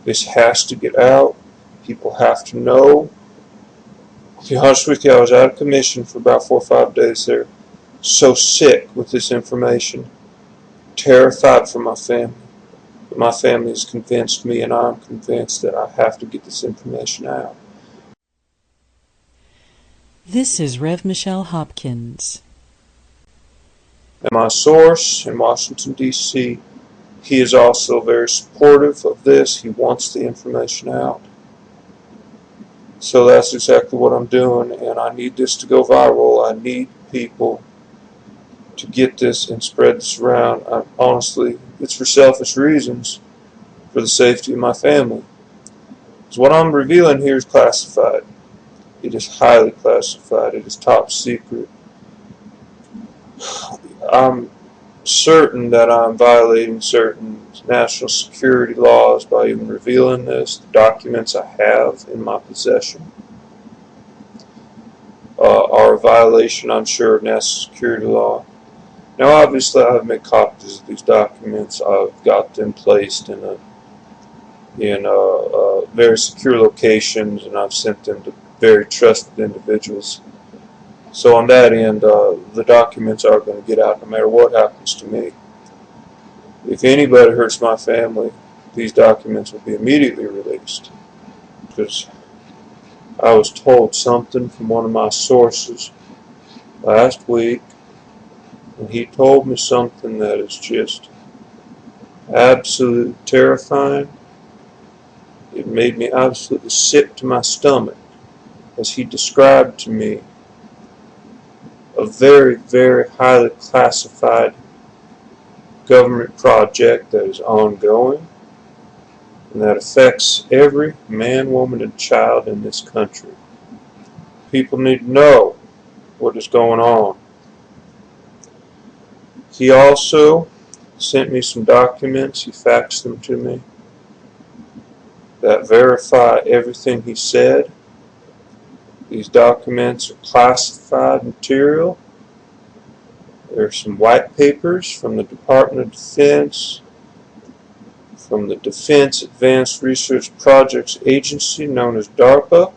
This has to get out. People have to know. To be honest with you, I was out of commission for about 4 or 5 days there. So sick with this information. Terrified for my family. But my family has convinced me, and I'm convinced that I have to get this information out. This is Rev. Michelle Hopkins. And my source in Washington, D.C., he is also very supportive of this. He wants the information out. So that's exactly what I'm doing, and I need this to go viral. I need people to get this and spread this around. Honestly, it's for selfish reasons, for the safety of my family. Because what I'm revealing here is classified. It is highly classified. It is top secret. I'm certain that I'm violating certain national security laws by even revealing this. The documents I have in my possession are a violation, I'm sure, of national security law. Now, obviously, I've made copies of these documents. I've got them placed in very secure locations, and I've sent them to very trusted individuals. So on that end, the documents are going to get out no matter what happens to me. If anybody hurts my family, these documents will be immediately released. Because I was told something from one of my sources last week, and he told me something that is just absolutely terrifying. It made me absolutely sick to my stomach as he described to me a very, very highly classified government project that is ongoing and that affects every man, woman, and child in this country. People need to know what is going on. He also sent me some documents, he faxed them to me, that verify everything he said. These documents are classified material. There are some white papers from the Department of Defense, from the Defense Advanced Research Projects Agency, known as DARPA,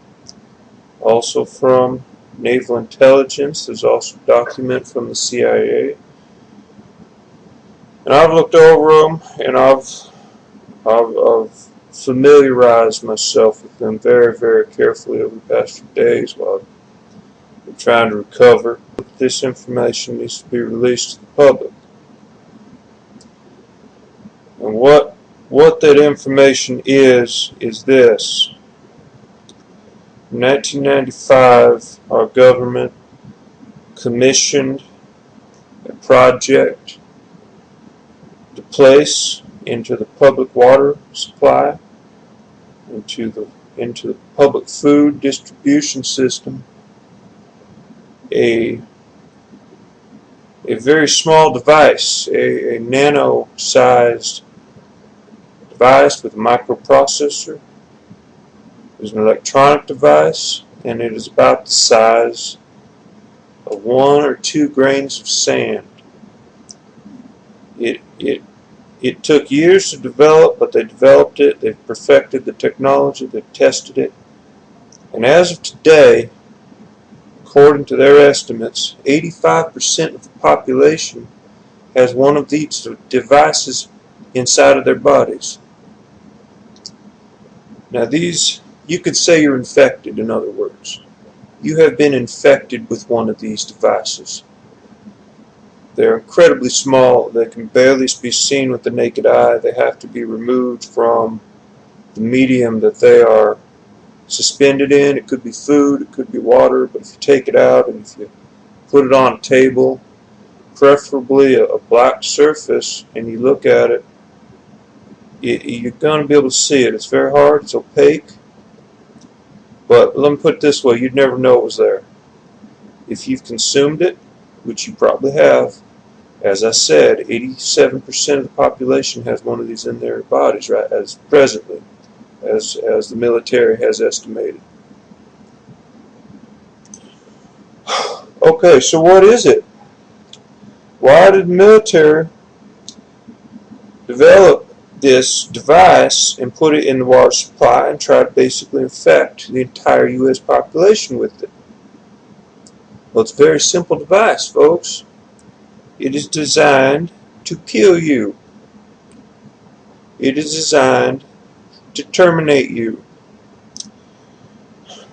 also from Naval Intelligence. There's also a document from the CIA. And I've looked over them, and I've familiarized myself with them very, very carefully over the past few days while I've been trying to recover. This information needs to be released to the public. And what that information is this. In 1995, our government commissioned a project to place into the public water supply, into the public food distribution system, a very small device, a nano-sized device with a microprocessor. It is an electronic device, and it is about the size of 1 or 2 grains of sand. It took years to develop, but they developed it, they've perfected the technology, they've tested it, and as of today, according to their estimates, 85% of the population has one of these devices inside of their bodies. Now these, you could say you're infected, in other words. You have been infected with one of these devices. They're incredibly small. They can barely be seen with the naked eye. They have to be removed from the medium that they are suspended in. It could be food, it could be water, but if you take it out and if you put it on a table, preferably a black surface, and you look at it, you're going to be able to see it. It's very hard, it's opaque, but let me put it this way, you'd never know it was there. If you've consumed it, which you probably have, as I said, 87% of the population has one of these in their bodies, right, as presently, as the military has estimated. Okay, so what is it? Why did the military develop this device and put it in the water supply and try to basically infect the entire U.S. population with it. Well, it's a very simple device, folks. It is designed to kill you. It is designed to terminate you.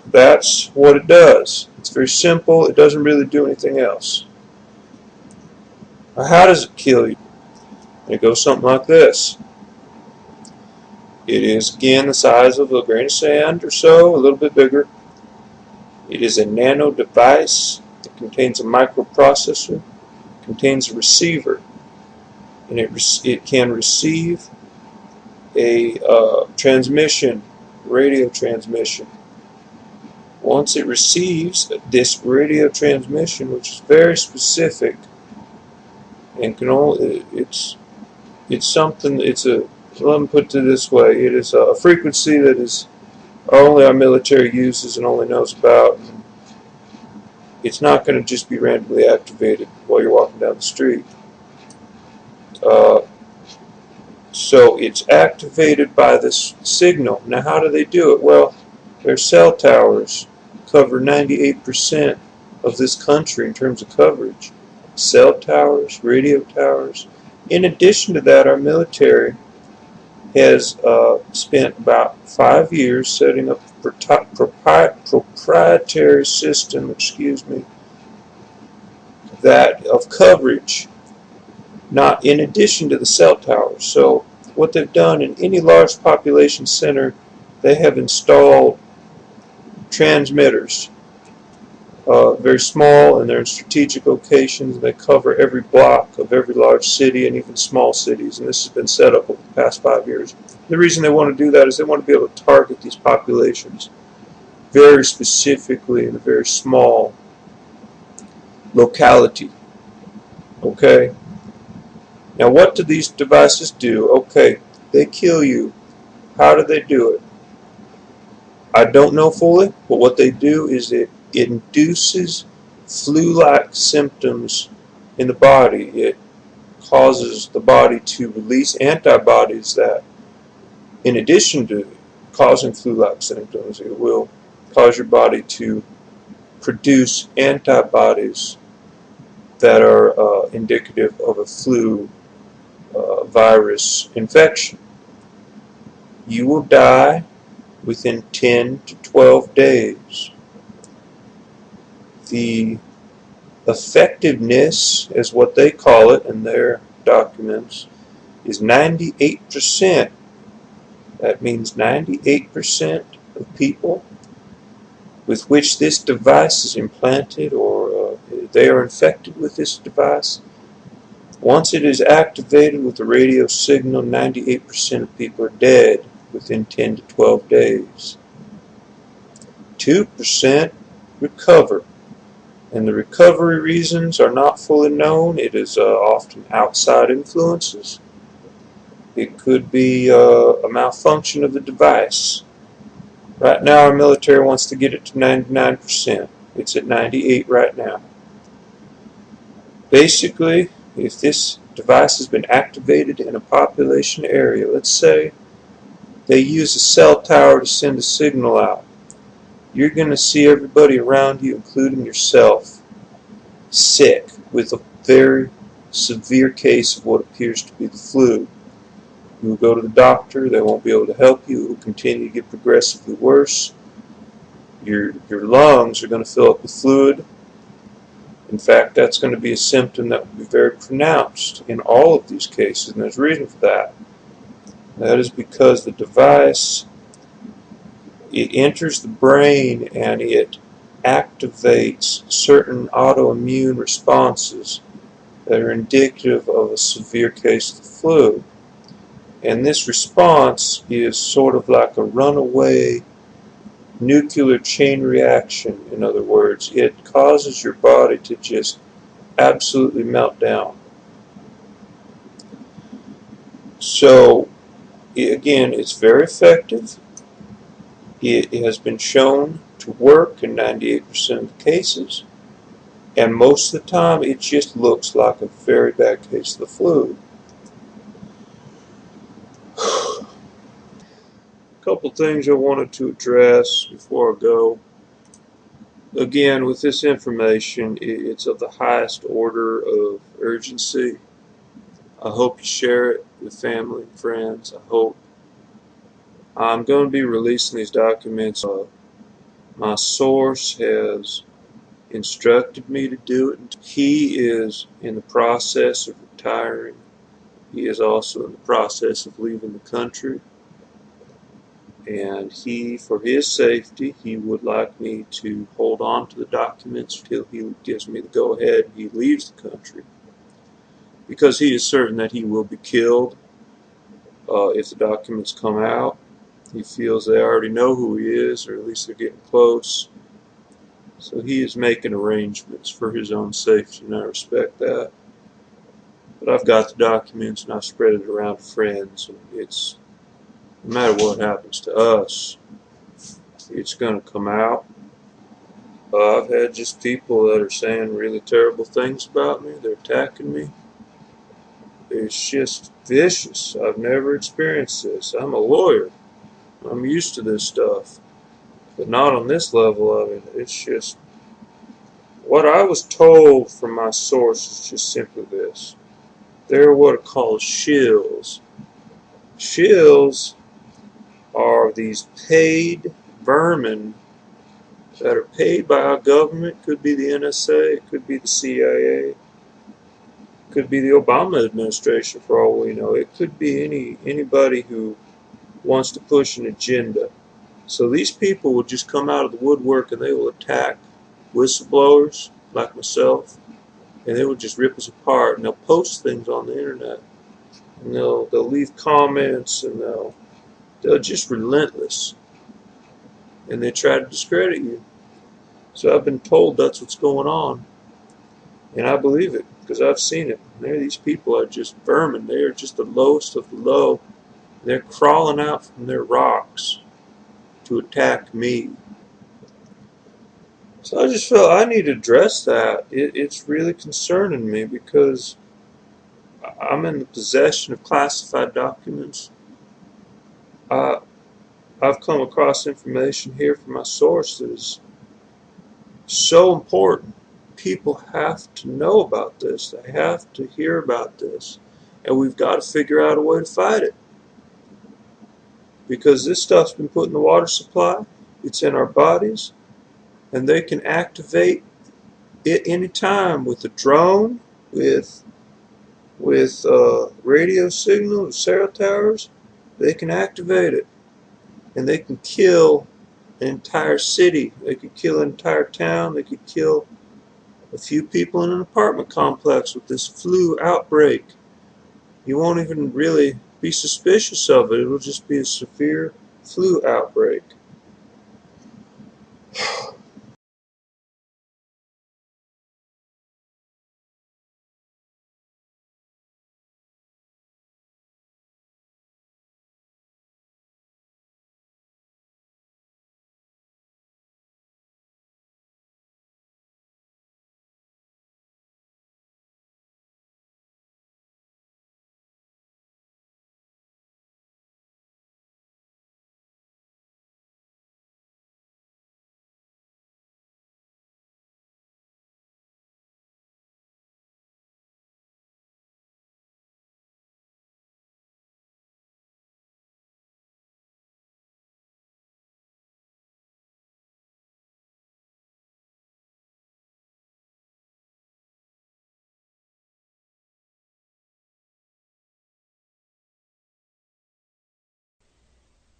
That's what it does. It's very simple. It doesn't really do anything else. Now, how does it kill you? It goes something like this. It is, again, the size of a grain of sand or so, a little bit bigger. It is a nano device. It contains a microprocessor. It contains a receiver. And it can receive a transmission, radio transmission. Once it receives this radio transmission, which is very specific, and can only let me put it this way: it is a frequency that is only our military uses and only knows about. It's not going to just be randomly activated while you're walking down the street. So it's activated by this signal. Now, how do they do it? Well, their cell towers cover 98% of this country in terms of coverage. Cell towers, radio towers. In addition to that, our military has spent about 5 years setting up a proprietary system, that of coverage, not in addition to the cell towers. So what they've done in any large population center, they have installed transmitters, very small, and they're in strategic locations. They cover every block of every large city and even small cities, and this has been set up over the past 5 years. The reason they want to do that is they want to be able to target these populations very specifically in a very small locality. Okay? Now, what do these devices do? Okay, they kill you. How do they do it? I don't know fully, but what they do is it induces flu-like symptoms in the body. It causes the body to release antibodies that, in addition to causing flu-like symptoms, it will cause your body to produce antibodies that are indicative of a flu virus infection. You will die within 10 to 12 days. The effectiveness, is what they call it in their documents, is 98%. That means 98% of people with which this device is implanted or they are infected with this device, once it is activated with the radio signal, 98% of people are dead within 10 to 12 days. 2% recover, and the recovery reasons are not fully known. It is often outside influences. It could be a malfunction of the device. Right now our military wants to get it to 99%. It's at 98 right now. Basically, if this device has been activated in a population area, let's say they use a cell tower to send a signal out, you're going to see everybody around you, including yourself, sick with a very severe case of what appears to be the flu. You will go to the doctor, they won't be able to help you, it will continue to get progressively worse. Your lungs are going to fill up with fluid. In fact, that's going to be a symptom that will be very pronounced in all of these cases, and there's a reason for that. That is because the device, it enters the brain and it activates certain autoimmune responses that are indicative of a severe case of the flu. And this response is sort of like a runaway nuclear chain reaction. In other words, it causes your body to just absolutely melt down. So, again, it's very effective. It has been shown to work in 98% of the cases, and most of the time it just looks like a very bad case of the flu. couple things I wanted to address before I go. Again, with this information, it's of the highest order of urgency. I hope you share it with family and friends. I hope I'm going to be releasing these documents. My source has instructed me to do it. He is in the process of retiring. He is also in the process of leaving the country. And for his safety, he would like me to hold on to the documents till he gives me the go-ahead and he leaves the country. Because he is certain that he will be killed if the documents come out. He feels they already know who he is, or at least they're getting close. So he is making arrangements for his own safety, and I respect that. But I've got the documents, and I've spread it around to friends, and it's, no matter what happens to us, it's going to come out. I've had just people that are saying really terrible things about me. They're attacking me. It's just vicious. I've never experienced this. I'm a lawyer. I'm used to this stuff. But not on this level of it. It's just, what I was told from my source is just simply this. They're what are called shills. Shills are these paid vermin that are paid by our government. Could be the NSA, it could be the CIA, it could be the Obama administration for all we know. It could be anybody who wants to push an agenda. So these people will just come out of the woodwork and they will attack whistleblowers like myself, and they will just rip us apart, and they'll post things on the internet, and they'll leave comments, and they're just relentless, and they try to discredit you. So I've been told that's what's going on, and I believe it because I've seen it. These people are just vermin. They are just the lowest of the low. They're crawling out from their rocks to attack me. So I just felt I need to address that. It's really concerning me because I'm in the possession of classified documents. I've come across information here from my source that is so important. People have to know about this. They have to hear about this. And we've got to figure out a way to fight it. Because this stuff's been put in the water supply. It's in our bodies. And they can activate it anytime with a drone, with radio signals, cell towers. They can activate it. And they can kill an entire city. They could kill an entire town. They could kill a few people in an apartment complex with this flu outbreak. You won't even really be suspicious of it. It'll just be a severe flu outbreak.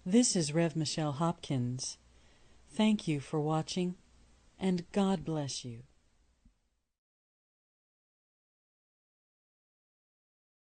This is Rev. Michelle Hopkins. Thank you for watching, and God bless you.